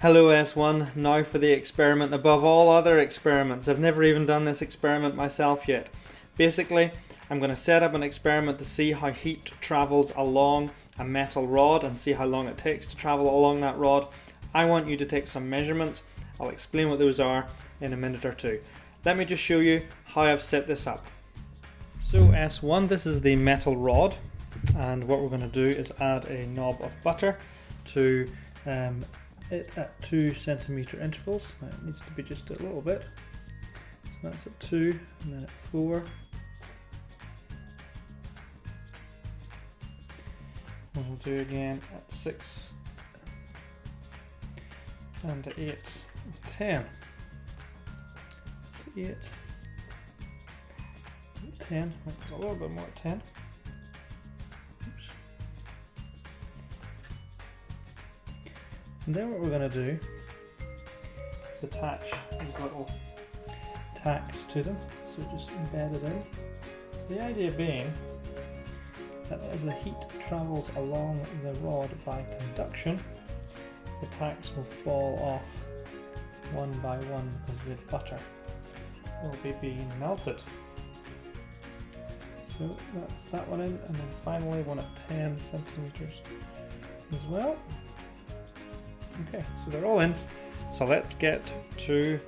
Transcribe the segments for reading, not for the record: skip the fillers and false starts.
Hello S1, now for the experiment above all other experiments. I've never even done this experiment myself yet. Basically, I'm going to set up an experiment to see how heat travels along a metal rod and see how long it takes to travel along that rod. I want you to take some measurements. I'll explain what those are in a minute or two. Let me just show you how I've set this up. So S1, this is the metal rod, and what we're going to do is add a knob of butter to it at 2 centimeter intervals. Now it needs to be just a little bit. So that's at 2 and then at 4. And we'll do again at 6 and at 8 and 10. 8 and 10. A little bit more at 10. Oops. And then what we're going to do is attach these little tacks to them, so just embed it in. So the idea being that as the heat travels along the rod by conduction, the tacks will fall off one by one because the butter will be being melted. So that's that one in, and then finally one at 10 centimeters as well. Okay, so they're all in, so let's get to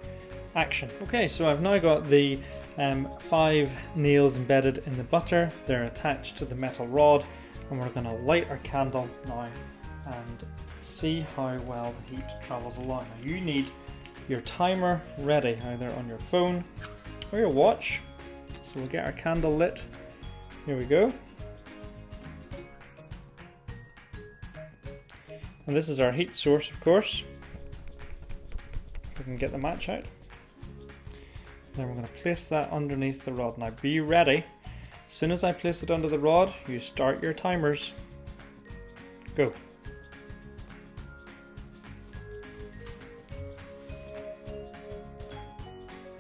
action. Okay, so I've now got the 5 nails embedded in the butter. They're attached to the metal rod, and we're going to light our candle now and see how well the heat travels along. Now you need your timer ready, either on your phone or your watch. So we'll get our candle lit. Here we go. And this is our heat source, of course. If we can get the match out. Then we're going to place that underneath the rod. Now be ready. As soon as I place it under the rod, you start your timers. Go.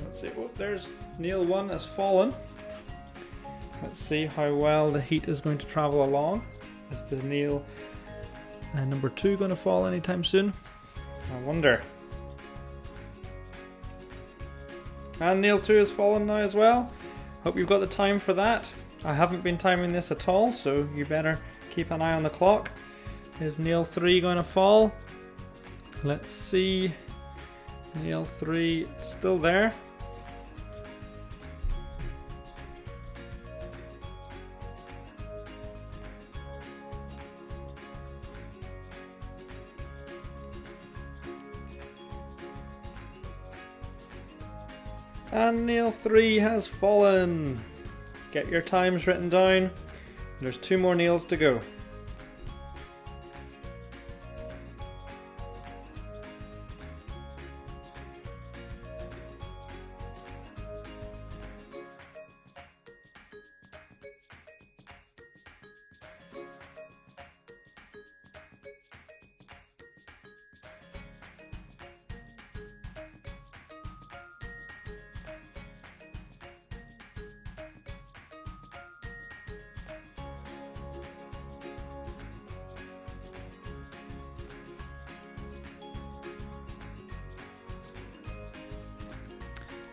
Let's see. Oh, there's nail 1 has fallen. Let's see how well the heat is going to travel along. Is the nail number 2 going to fall anytime soon? I wonder. And nail 2 has fallen now as well. Hope you've got the time for that. I haven't been timing this at all, so you better keep an eye on the clock. Is nail 3 going to fall? Let's see. Nail 3 still there. And nail 3 has fallen. Get your times written down. There's 2 more nails to go.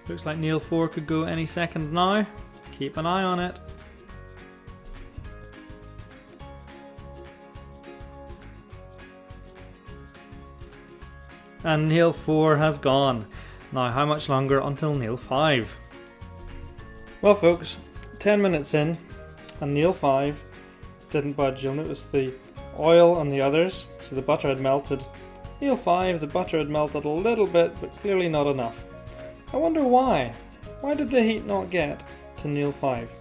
Looks like nail 4 could go any second now. Keep an eye on it. And nail 4 has gone. Now how much longer until nail 5? Well folks, 10 minutes in and nail 5 didn't budge. You'll notice the oil on the others, so the butter had melted. Nail 5, the butter had melted a little bit, but clearly not enough. I wonder why. Why did the heat not get to nail 5?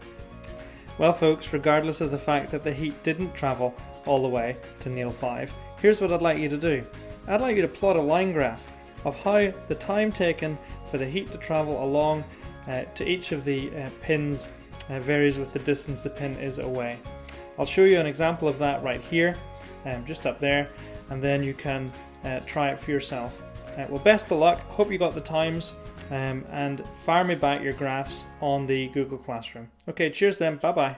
Well folks, regardless of the fact that the heat didn't travel all the way to nail 5, here's what I'd like you to do. I'd like you to plot a line graph of how the time taken for the heat to travel along to each of the pins varies with the distance the pin is away. I'll show you an example of that right here, just up there, and then you can try it for yourself. Well, best of luck. Hope you got the times, and fire me back your graphs on the Google Classroom. Okay, cheers then. Bye bye.